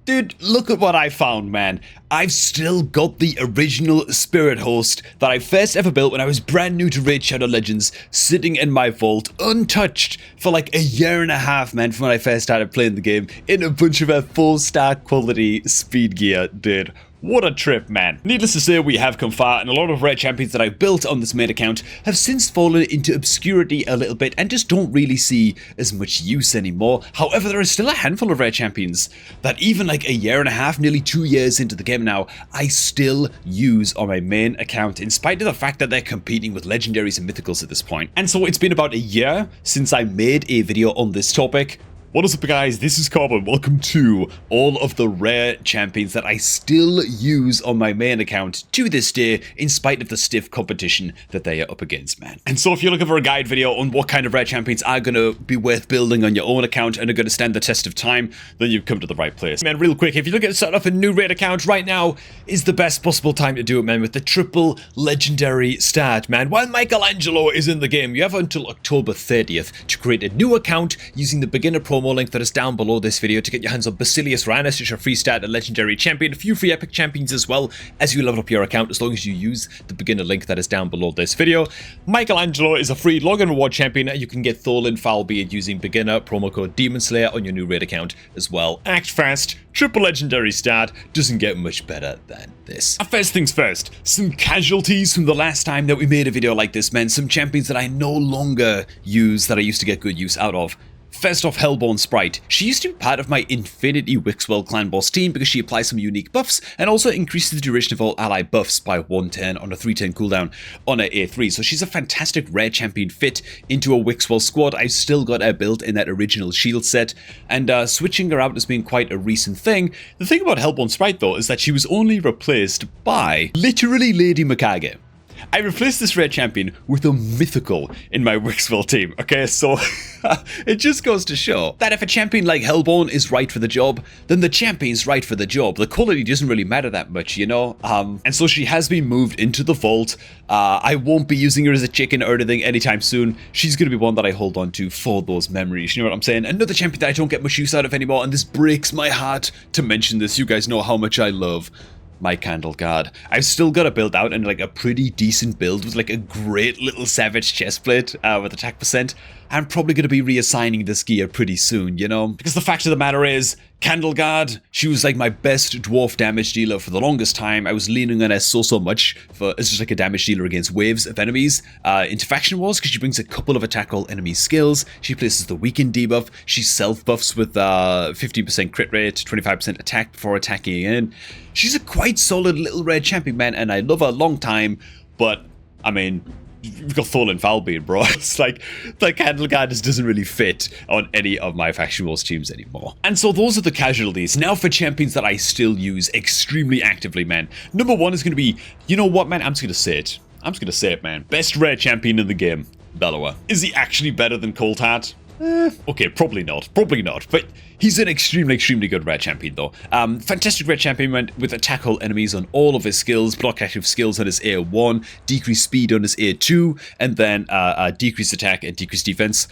Dude, look at what I found, man. I've still got the original Spirit Host that I first ever built when I was brand new to Raid Shadow Legends, sitting in my vault, untouched, for like a year and a half, man, from when I first started playing the game, in a bunch of a 4-star quality speed gear, dude. What a trip, man. Needless to say, we have come far, and a lot of rare champions that I've built on this main account have since fallen into obscurity a little bit and just don't really see as much use anymore. However, there are still a handful of rare champions that even like a year and a half, nearly 2 years into the game now, I still use on my main account, in spite of the fact that they're competing with legendaries and mythicals at this point. And so it's been about a year since I made a video on this topic. What is up, guys? This is Corbin. Welcome to all of the rare champions that I still use on my main account to this day, in spite of the stiff competition that they are up against, man. And so if you're looking for a guide video on what kind of rare champions are going to be worth building on your own account and are going to stand the test of time, then you've come to the right place. Man, real quick, if you're looking to start off a new raid account right now is the best possible time to do it, man, with the triple legendary start, man. While Michelangelo is in the game, you have until October 30th to create a new account using the beginner promo link that is down below this video to get your hands on Basilius Rhanus, which is a free start, a legendary champion, a few free epic champions as well as you level up your account as long as you use the beginner link that is down below this video. Michelangelo is a free login reward champion. You can get Thorlin Foulbeard using beginner promo code Demon Slayer on your new raid account as well. Act fast, triple legendary start, doesn't get much better than this. First things first, some casualties from the last time that we made a video like this, man. Some champions that I no longer use that I used to get good use out of. First off, Hellborn Sprite. She used to be part of my Infinity Wixwell clan boss team because she applies some unique buffs and also increases the duration of all ally buffs by 1 turn on a 3-turn cooldown on her A3. So she's a fantastic rare champion fit into a Wixwell squad. I've still got her built in that original shield set, and switching her out has been quite a recent thing. The thing about Hellborn Sprite though is that she was only replaced by literally Lady Mikage. I replaced this rare champion with a mythical in my Wixwell team, okay? So it just goes to show that if a champion like Hellborn is right for the job, then the champion's right for the job. The quality doesn't really matter that much, you know? And so she has been moved into the vault. I won't be using her as a chicken or anything anytime soon. She's going to be one that I hold on to for those memories, you know what I'm saying? Another champion that I don't get much use out of anymore, and this breaks my heart to mention this. You guys know how much I love my Candle Guard. I've still got to build out and like a pretty decent build with like a great little Savage chestplate with attack percent. I'm probably going to be reassigning this gear pretty soon, you know? Because the fact of the matter is, Candle Guard, she was like my best dwarf damage dealer for the longest time. I was leaning on her so much for as just like a damage dealer against waves of enemies into Faction Wars, because she brings a couple of attack all enemy skills. She places the weaken debuff. She self-buffs with 15% crit rate, 25% attack before attacking in. She's a quite solid little red champion, man, and I love her a long time, but, I mean, we've got Thorlin Foulbeard, bro. It's like the Candle Guard just doesn't really fit on any of my Faction Wars teams anymore. And so those are the casualties. Now for champions that I still use extremely actively, man. Number one is going to be, you know what, man? I'm just going to say it. I'm just going to say it, man. Best rare champion in the game, Bellower. Is he actually better than Coldheart? Okay, probably not, but he's an extremely good rare champion though. Fantastic rare champion with attack all enemies on all of his skills, block active skills on his A1, decreased speed on his A2, and then decreased attack and decreased defense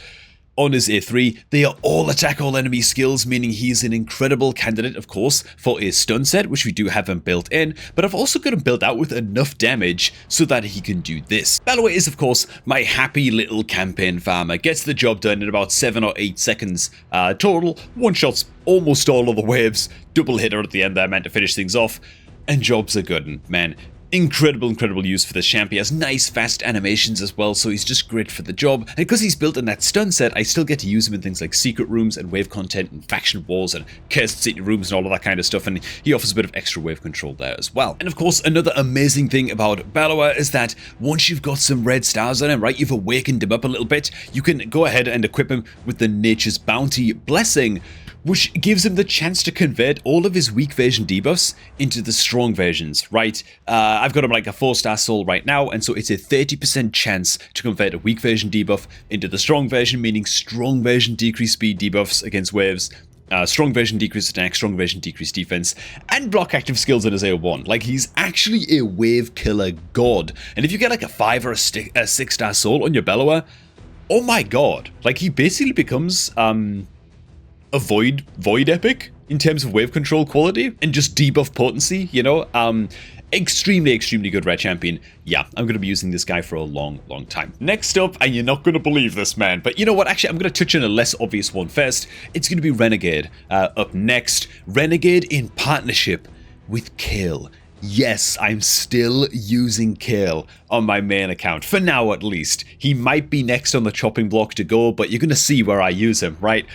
on his A3. They are all attack all enemy skills, meaning he's an incredible candidate, of course, for a stun set, which we do have him built in, but I've also got him built out with enough damage so that he can do this. Bellower is, of course, my happy little campaign farmer. Gets the job done in about 7 or 8 seconds total, one-shots almost all of the waves, double hitter at the end there meant to finish things off, and jobs are good, man. Incredible use for this champ. He has nice fast animations as well, so he's just great for the job. And because he's built in that stun set, I still get to use him in things like secret rooms and wave content and faction wars and cursed city rooms and all of that kind of stuff, and he offers a bit of extra wave control there as well. And of course, another amazing thing about Bellower is that once you've got some red stars on him, right, you've awakened him up a little bit, you can go ahead and equip him with the Nature's Bounty Blessing, which gives him the chance to convert all of his weak version debuffs into the strong versions, right? I've got him like a 4-star soul right now, and so it's a 30% chance to convert a weak version debuff into the strong version, meaning strong version decreased speed debuffs against waves, strong version decreased attack, strong version decreased defense, and block active skills in his A1. Like, he's actually a wave killer god. And if you get like a 5 or a 6-star soul on your Bellower, oh my god. Like, he basically becomes a void epic in terms of wave control quality and just debuff potency, you know? Extremely good rare champion. Yeah, I'm going to be using this guy for a long time. Next up, and you're not going to believe this, man, but you know what? Actually, I'm going to touch on a less obvious one first. It's going to be Renegade. Up next, Renegade in partnership with Kayle. Yes, I'm still using Kayle on my main account, for now at least. He might be next on the chopping block to go, but you're going to see where I use him, right?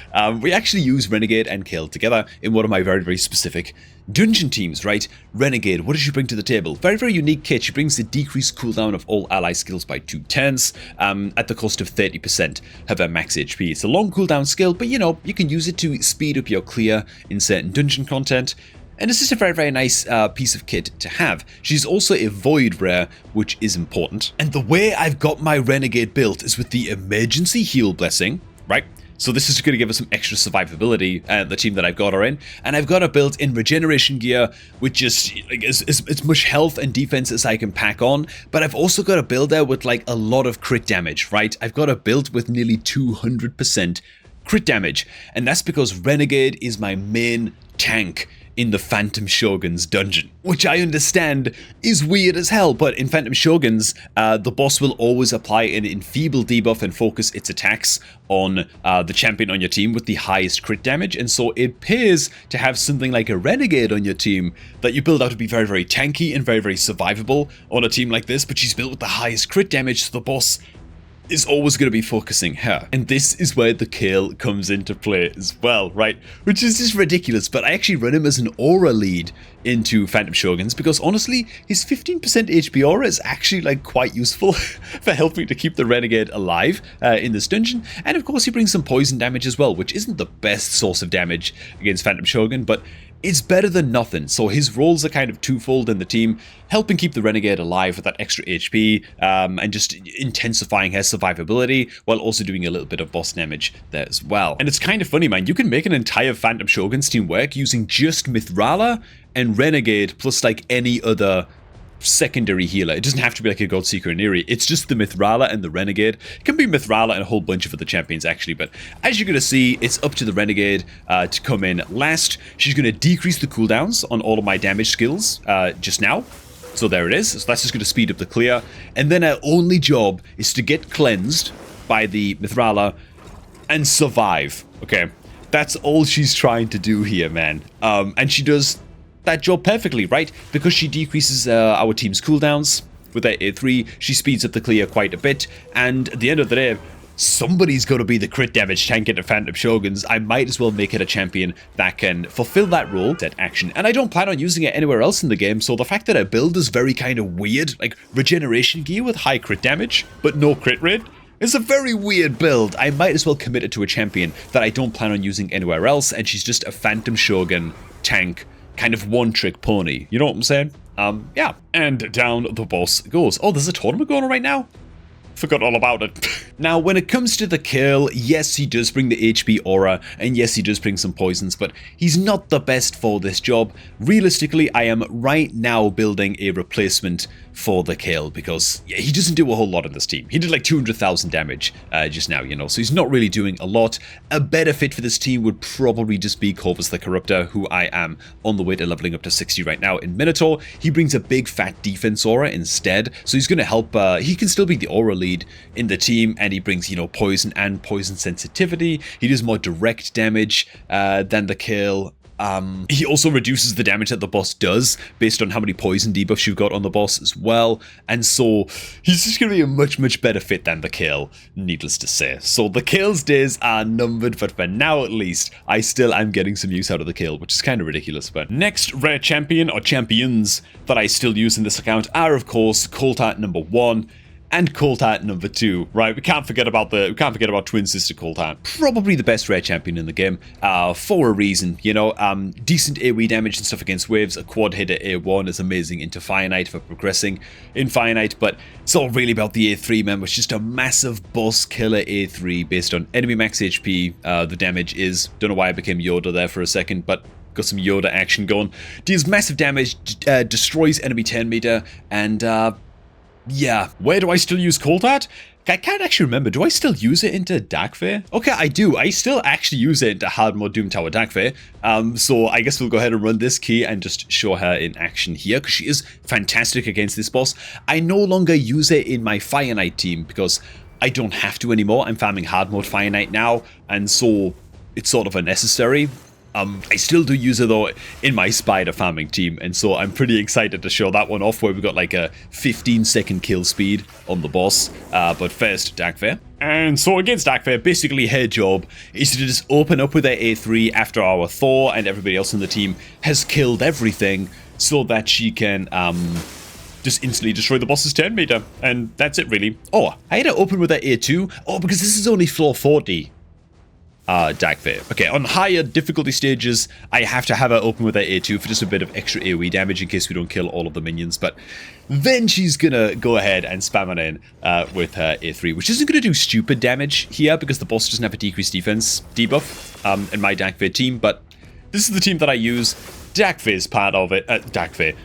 We actually use Renegade and Kayle together in one of my very specific dungeon teams, right? Renegade, what does she bring to the table? Very unique kit. She brings the decreased cooldown of all ally skills by 2 turns at the cost of 30% of her max HP. It's a long cooldown skill, but you know, you can use it to speed up your clear in certain dungeon content. And it's just a very nice piece of kit to have. She's also a void rare, which is important. And the way I've got my Renegade built is with the emergency heal blessing, right? So this is going to give us some extra survivability, the team that I've got her in. And I've got her built in regeneration gear, which just like, as much health and defense as I can pack on. But I've also got a build there with like a lot of crit damage, right? I've got her built with nearly 200% crit damage. And that's because Renegade is my main tank in the Phantom Shogun's dungeon, which I understand is weird as hell, but in Phantom Shogun's, the boss will always apply an enfeeble debuff and focus its attacks on the champion on your team with the highest crit damage, and so it pays to have something like a Renegade on your team that you build out to be very tanky and very survivable on a team like this, but she's built with the highest crit damage, so the boss is always going to be focusing her. And this is where the Kayle comes into play as well, right? Which is just ridiculous, but I actually run him as an aura lead into Phantom Shoguns because honestly, his 15% HP aura is actually like quite useful for helping to keep the Renegade alive in this dungeon. And of course, he brings some poison damage as well, which isn't the best source of damage against Phantom Shogun, but it's better than nothing. So his roles are kind of twofold in the team, helping keep the Renegade alive with that extra HP and just intensifying her survivability while also doing a little bit of boss damage there as well. And it's kind of funny, man. You can make an entire Phantom Shogun's team work using just Mithrala and Renegade plus like any other secondary healer. It doesn't have to be like a Godseeker and Eerie. It's just the Mithrala and the Renegade. It can be Mithrala and a whole bunch of other champions actually, but as you're going to see, it's up to the Renegade to come in last. She's going to decrease the cooldowns on all of my damage skills just now. So there it is. So that's just going to speed up the clear. And then her only job is to get cleansed by the Mithrala and survive. Okay, that's all she's trying to do here, man. And she does that job perfectly, right? Because she decreases our team's cooldowns with that A3, she speeds up the clear quite a bit, and at the end of the day, somebody's got to be the crit damage tank into Phantom Shoguns. I might as well make it a champion that can fulfill that role, that action, and I don't plan on using it anywhere else in the game, so the fact that her build is very kind of weird, like regeneration gear with high crit damage, but no crit rate, it's a very weird build. I might as well commit it to a champion that I don't plan on using anywhere else, and she's just a Phantom Shogun tank, kind of one-trick pony. You know what I'm saying? Yeah. And down the boss goes. Oh, there's a tournament going on right now? Forgot all about it. Now, when it comes to the Kayle, yes, he does bring the HP aura, and yes, he does bring some poisons, but he's not the best for this job. Realistically, I am right now building a replacement for the Kayle because he doesn't do a whole lot in this team. He did like 200,000 damage just now, you know, so he's not really doing a lot. A better fit for this team would probably just be Corvus the Corruptor, who I am on the way to leveling up to 60 right now in Minotaur. He brings a big fat defense aura instead, so he's going to help, he can still be the aura lead in the team, and he brings, you know, poison and poison sensitivity. He does more direct damage than the Kayle. He also reduces the damage that the boss does based on how many poison debuffs you've got on the boss as well, and so he's just going to be a much better fit than the Kayle, needless to say. So the Kayle's days are numbered, but for now at least, I still am getting some use out of the Kayle, which is kind of ridiculous. But next rare champion or champions that I still use in this account are of course Coulter number 1 and Coulter number 2, right? We can't forget about twin sister Coulter. Probably the best rare champion in the game, for a reason, you know. Decent AoE damage and stuff against waves. A quad hit at A1 is amazing into Fire Knight for progressing in Fire Knight, but it's all really about the A3, man, which is just a massive boss killer A3 based on enemy max HP. The damage is, don't know why I became Yoda there for a second, but got some Yoda action going. Deals massive damage, destroys enemy 10 meter, and yeah, where do I still use Coulter? I can't actually remember. Do I still use it into Darkfey? Okay, I do. I still actually use it into hard mode Doom Tower Darkfey. So I guess we'll go ahead and run this key and just show her in action here, because she is fantastic against this boss. I no longer use it in my Fire Knight team because I don't have to anymore. I'm farming hard mode Fire Knight now, and so it's sort of unnecessary. I still do use it though in my spider farming team, and so I'm pretty excited to show that one off, where we got like a 15-second kill speed on the boss. But first, Darkfey. And so against Darkfey, basically her job is to just open up with her A3 after our Thor and everybody else in the team has killed everything, so that she can just instantly destroy the boss's turn meter. And that's it really. Oh, I had to open with her A2. Oh, because this is only floor 40. Darkfey. Okay, on higher difficulty stages, I have to have her open with her A2 for just a bit of extra AoE damage in case we don't kill all of the minions, but then she's gonna go ahead and spam it in with her A3, which isn't gonna do stupid damage here because the boss doesn't have a decreased defense debuff in my Darkfey team, but this is the team that I use. Darkfey is part of it. Darkfey.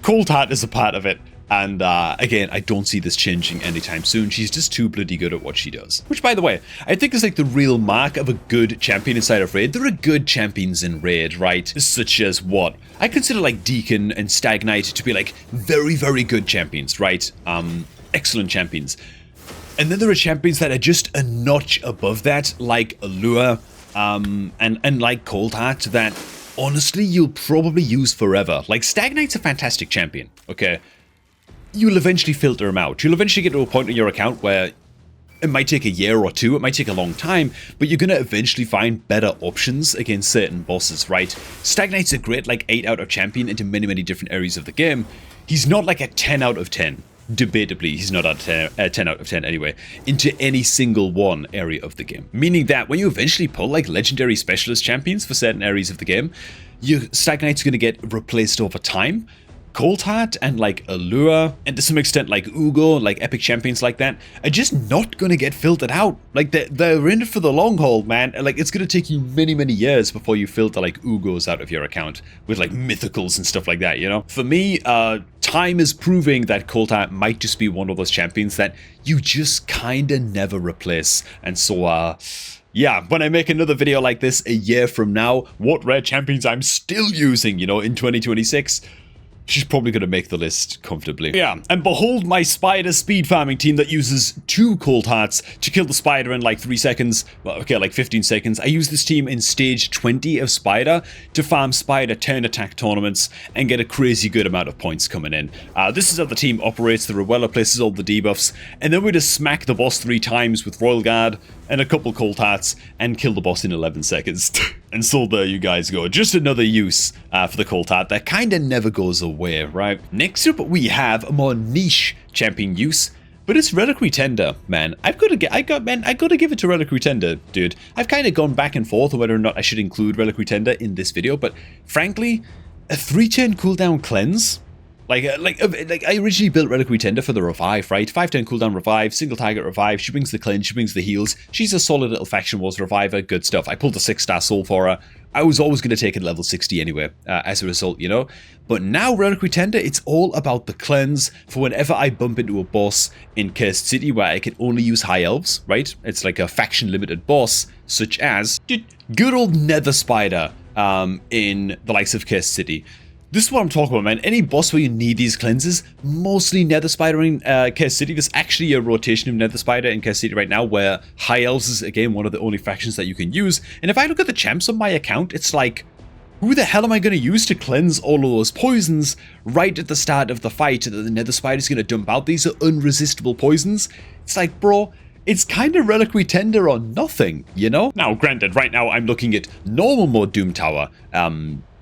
Cold Heart is a part of it. And again, I don't see this changing anytime soon. She's just too bloody good at what she does. Which, by the way, I think is like the real mark of a good champion inside of Raid. There are good champions in Raid, right? Such as what? I consider like Deacon and Stag Knight to be like very, very good champions, right? Excellent champions. And then there are champions that are just a notch above that, like Allure, and like Cold Heart, that honestly you'll probably use forever. Like Stag Knight's a fantastic champion, okay? You'll eventually filter them out. You'll eventually get to a point in your account where it might take a year or two, it might take a long time, but you're going to eventually find better options against certain bosses, right? Stag Knight's a great, like, 8 out of champion into many, many different areas of the game. He's not like a 10 out of 10. Debatably, he's not a 10 out of 10 anyway, into any single one area of the game. Meaning that when you eventually pull, like, legendary specialist champions for certain areas of the game, your Stag Knight's going to get replaced over time. Cold Heart and like Allure, and to some extent like Ugo, like epic champions like that, are just not gonna get filtered out. Like they're in it for the long haul, man. Like it's gonna take you many, many years before you filter like Ugos out of your account with like mythicals and stuff like that, you know? For me, time is proving that Cold Heart might just be one of those champions that you just kinda never replace. And so, yeah, when I make another video like this a year from now, what rare champions I'm still using, you know, in 2026, she's probably going to make the list comfortably. Yeah, and behold my spider speed farming team that uses 2 Cold Hearts to kill the spider in like 3 seconds. Well, okay, like 15 seconds. I use this team in stage 20 of spider to farm spider turn attack tournaments and get a crazy good amount of points coming in. This is how the team operates. The Ruella places all the debuffs, and then we just smack the boss 3 times with Royal Guard and a couple Cold Hearts and kill the boss in 11 seconds. And so there you guys go. Just another use for the Cold Heart that kind of never goes away, right? Next up, we have a more niche champion use, but it's Reliquary Tender, man. I gotta give it to Reliquary Tender, dude. I've kind of gone back and forth on whether or not I should include Reliquary Tender in this video, but frankly, a 3-turn cooldown cleanse. Like I originally built Reliquary Tender for the revive, right? 5-turn cooldown revive, single target revive. She brings the cleanse, she brings the heals. She's a solid little faction wars reviver, good stuff. I pulled a 6-star soul for her. I was always going to take it level 60 anyway, as a result, you know? But now Reliquary Tender, it's all about the cleanse for whenever I bump into a boss in Cursed City where I can only use High Elves, right? It's like a faction limited boss, such as good old Nether Spider in the likes of Cursed City. This is what I'm talking about, man. Any boss where you need these cleanses, mostly Nether Spider in Cursed City. There's actually a rotation of Nether Spider in Cursed City right now where High Elves is, again, one of the only factions that you can use. And if I look at the champs on my account, it's like, who the hell am I going to use to cleanse all of those poisons right at the start of the fight that the Nether Spider's going to dump out? These are unresistible poisons. It's like, bro, it's kind of Reliquary Tender or nothing, you know? Now, granted, right now I'm looking at normal mode Doom Tower,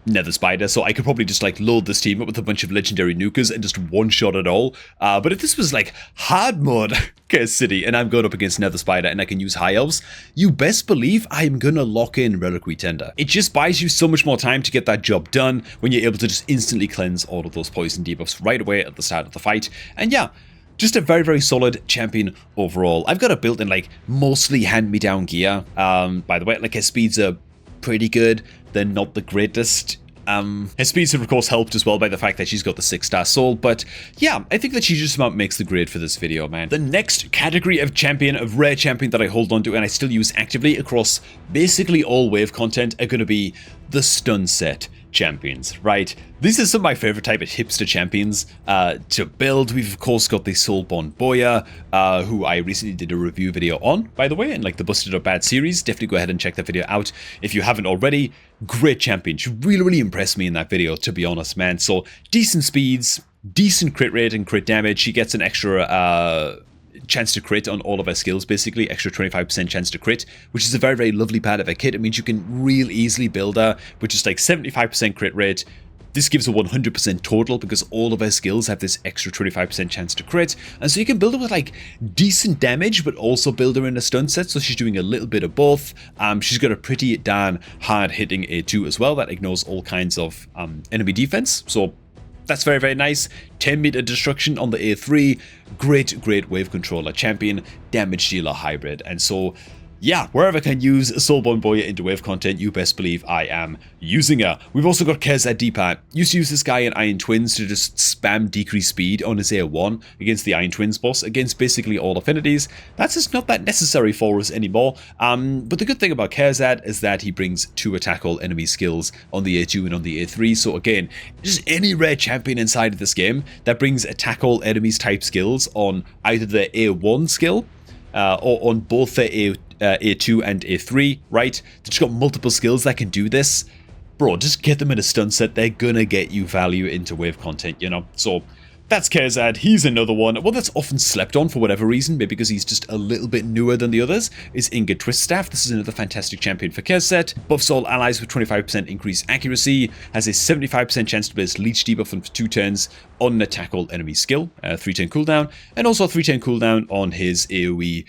Nether Spider, so I could probably just like load this team up with a bunch of legendary nukers and just one-shot it all. But if this was like hard mode Cursed City and I'm going up against Nether Spider and I can use High Elves, you best believe I'm gonna lock in Reliquary Tender. It just buys you so much more time to get that job done when you're able to just instantly cleanse all of those poison debuffs right away at the start of the fight. And yeah, just a very, very solid champion overall. I've got it built in like mostly hand-me-down gear. By the way, like his speeds are pretty good. They're not the greatest. Her speeds are of course helped as well by the fact that she's got the 6-star soul, but yeah, I think that she just about makes the grade for this video, man. The next category of champion, of rare champion that I hold on to and I still use actively across basically all wave content are going to be the stun set champions, right? These are some of my favorite type of hipster champions to build. We've of course got the Soulborn Boya, who I recently did a review video on, by the way, in like the Busted or Bad series. Definitely go ahead and check that video out if you haven't already. Great champion. She really impressed me in that video, to be honest, man. So decent speeds, decent crit rate and crit damage. She gets an extra chance to crit on all of her skills, basically extra 25% chance to crit, which is a very lovely part of her kit. It means you can real easily build her with just like 75% crit rate. This gives a 100% total because all of her skills have this extra 25% chance to crit, and so you can build her with like decent damage but also build her in a stun set, so she's doing a little bit of both. She's got a pretty darn hard hitting A2 as well that ignores all kinds of enemy defense, so that's very nice. 10-meter destruction on the A3. Great wave controller champion, damage dealer hybrid. And so, yeah, wherever I can use Soulborn Boya into wave content, you best believe I am using her. We've also got Kerzad Deepak. Used to use this guy in Iron Twins to just spam decrease speed on his A1 against the Iron Twins boss, against basically all affinities. That's just not that necessary for us anymore. But the good thing about Kerzad is that he brings 2 attack all enemy skills on the A2 and on the A3. So again, just any rare champion inside of this game that brings attack all enemies type skills on either the A1 skill or on both the A2 and A3, right? They've just got multiple skills that can do this. Bro, just get them in a stun set. They're gonna get you value into wave content, you know? So that's Kerzad. He's another one. Well, that's often slept on for whatever reason, maybe because he's just a little bit newer than the others, is Inga Twiststaff. This is another fantastic champion for Kerzad. Buffs all allies with 25% increased accuracy, has a 75% chance to place leech debuff for 2 turns on an attack all enemy skill, 3-turn cooldown, and also a 3-turn cooldown on his AoE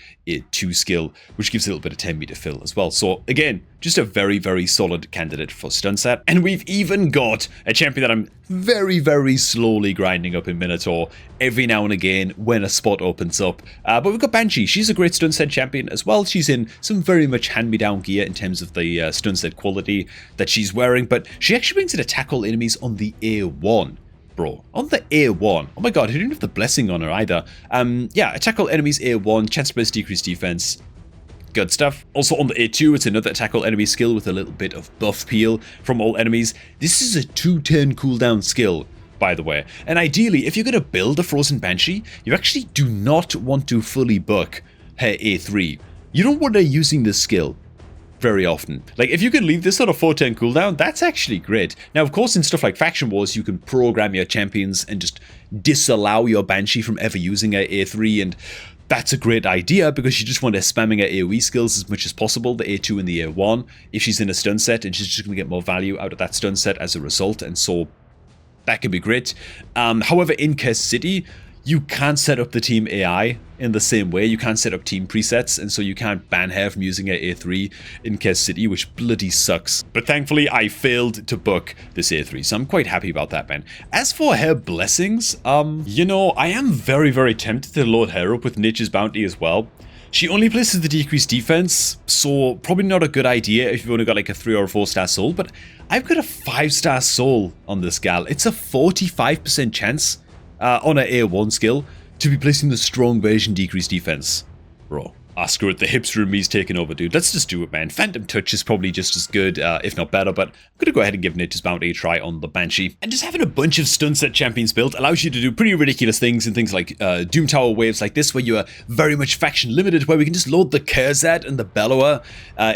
2 skill, which gives a little bit of 10-meter fill as well. So again, just a very solid candidate for stun set. And we've even got a champion that I'm very slowly grinding up in Minotaur every now and again when a spot opens up. But we've got Banshee. She's a great stun set champion as well. She's in some very much hand-me-down gear in terms of the stun set quality that she's wearing, but she actually brings in attack all enemies on the A1. Bro, on the A1. Oh my god, he didn't have the blessing on her either. Yeah, attack all enemies A1, chance to place decreased defense. Good stuff. Also on the A2, it's another attack all enemy skill with a little bit of buff peel from all enemies. This is a 2-turn cooldown skill, by the way. And ideally, if you're going to build a Frozen Banshee, you actually do not want to fully buck her A3. You don't want her using this skill very often. Like, if you can leave this on a 4-turn cooldown, that's actually great. Now, of course, in stuff like Faction Wars, you can program your champions and just disallow your Banshee from ever using her A3, and that's a great idea because you just want her spamming her AoE skills as much as possible, the A2 and the A1, if she's in a stun set, and she's just going to get more value out of that stun set as a result, and so that can be great. However, in Curse City, you can't set up the team AI in the same way. You can't set up team presets, and so you can't ban her from using her A3 in Curse City, which bloody sucks. But thankfully, I failed to book this A3, so I'm quite happy about that, man. As for her blessings, you know, I am very tempted to load her up with Nature's Bounty as well. She only places the decreased defense, so probably not a good idea if you've only got like a 3 or a 4-star soul, but I've got a 5-star soul on this gal. It's a 45% chance on her A1 skill to be placing the strong version decreased defense. Bro, screw it, the hipster in me's taking over, dude. Let's just do it, man. Phantom Touch is probably just as good, if not better, but I'm gonna go ahead and give Nature's Bounty a try on the Banshee. And just having a bunch of stun set champions built allows you to do pretty ridiculous things in things like Doom Tower waves like this, where you are very much faction limited, where we can just load the Kerzad and the Bellower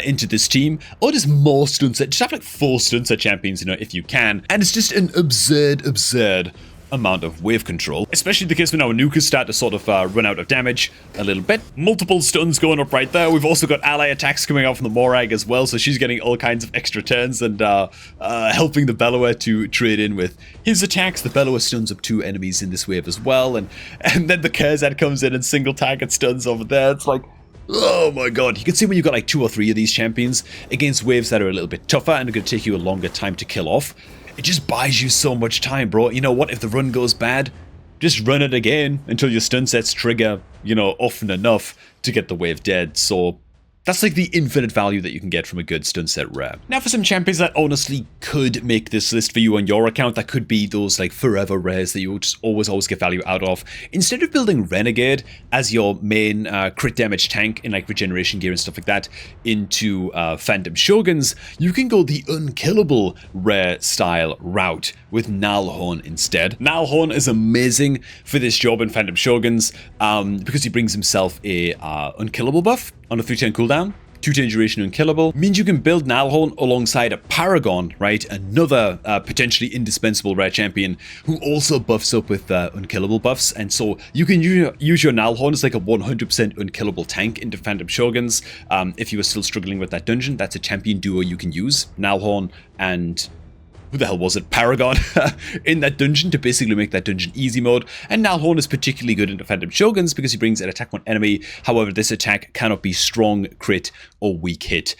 into this team, or just more stun set. Just have like 4 stun set champions, you know, if you can. And it's just an absurd amount of wave control, especially the case when our nuke has started to sort of run out of damage a little bit. Multiple stuns going up right there. We've also got ally attacks coming out from the Morag as well, so she's getting all kinds of extra turns and helping the Bellower to trade in with his attacks. The Bellower stuns up 2 enemies in this wave as well, and then the Kerzad comes in and single target stuns over there. It's like, oh my god. You can see when you've got like 2 or 3 of these champions against waves that are a little bit tougher and are going to take you a longer time to kill off, it just buys you so much time, bro. You know what? If the run goes bad, just run it again until your stun sets trigger, you know, often enough to get the wave dead. So That's like the infinite value that you can get from a good stun set rare. Now for some champions that honestly could make this list for you on your account, that could be those like forever rares that you just always get value out of. Instead of building Renegade as your main crit damage tank in like regeneration gear and stuff like that into Phantom Shoguns, you can go the unkillable rare style route with Nalhorn instead. Nalhorn is amazing for this job in Phantom Shoguns because he brings himself a unkillable buff on a 3-turn cooldown, 2-turn duration unkillable, means you can build Nalhorn alongside a Paragon, right? Another potentially indispensable rare champion who also buffs up with unkillable buffs. And so you can use your Nalhorn as like a 100% unkillable tank into Phantom Shoguns. If you are still struggling with that dungeon, that's a champion duo you can use. Nalhorn and who the hell was it? Paragon in that dungeon to basically make that dungeon easy mode. And Nalhorn is particularly good into Phantom Shoguns because he brings an attack on enemy. However, this attack cannot be strong, crit, or weak hit,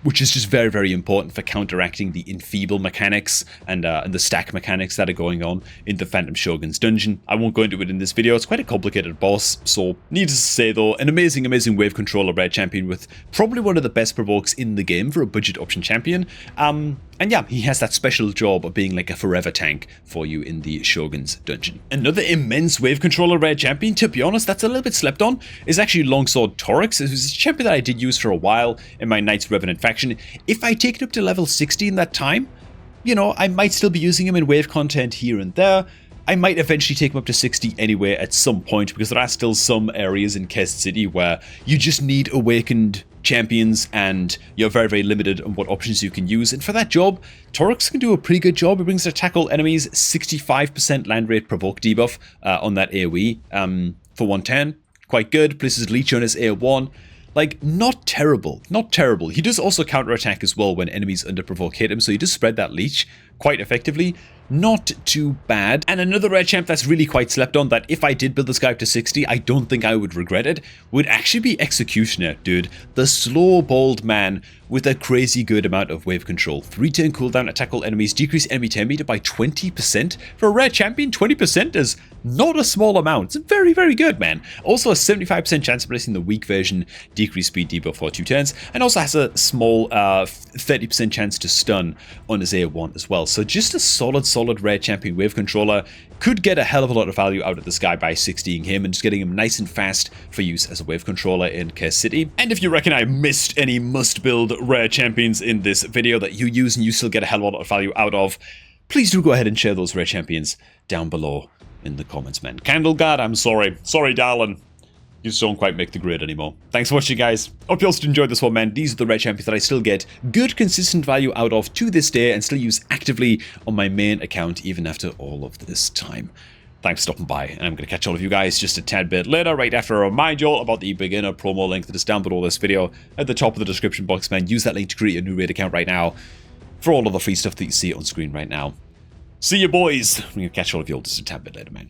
which is just very, very important for counteracting the enfeeble mechanics and the stack mechanics that are going on in the Phantom Shoguns dungeon. I won't go into it in this video. It's quite a complicated boss. So needless to say though, an amazing wave controller rare champion with probably one of the best provokes in the game for a budget option champion. And yeah, he has that special job of being like a forever tank for you in the Shogun's dungeon. Another immense wave controller rare champion, to be honest, that's a little bit slept on, is actually Longsword Torix. It was a champion that I did use for a while in my Knights Revenant faction. If I take it up to level 60 in that time, you know, I might still be using him in wave content here and there. I might eventually take him up to 60 anyway at some point, because there are still some areas in Kest City where you just need awakened champions and you're very, very limited on what options you can use. And for that job, Torix can do a pretty good job. He brings to tackle enemies 65% land rate provoke debuff on that AoE for 110. Quite good. Places Leech on his A1. Like, not terrible. Not terrible. He does also counterattack as well when enemies under provoke hit him, so he does spread that leech quite effectively. Not too bad. And another rare champ that's really quite slept on, that if I did build this guy up to 60, I don't think I would regret it, would actually be Executioner, dude. The slow, bold man with a crazy good amount of wave control. 3-turn cooldown, attack all enemies, decrease enemy turn meter by 20%. For a rare champion, 20% is not a small amount. It's very, very good, man. Also a 75% chance of placing the weak version, decrease speed debuff for 2 turns, and also has a small 30% chance to stun on his A1 as well. So just a solid rare champion wave controller. Could get a hell of a lot of value out of this guy by 60ing him and just getting him nice and fast for use as a wave controller in Kest City. And if you reckon I missed any must-build rare champions in this video that you use and you still get a hell of a lot of value out of, please do go ahead and share those rare champions down below in the comments, man. Candleguard, I'm sorry. Sorry, darling. You just don't quite make the grade anymore. Thanks for watching, guys. Hope you also enjoyed this one, man. These are the rare champions that I still get good, consistent value out of to this day and still use actively on my main account even after all of this time. Thanks for stopping by, and I'm going to catch all of you guys just a tad bit later, right after I remind you all about the beginner promo link that is down below this video at the top of the description box, man. Use that link to create a new raid account right now for all of the free stuff that you see on screen right now. See you, boys. I'm going to catch all of you all just a tad bit later, man.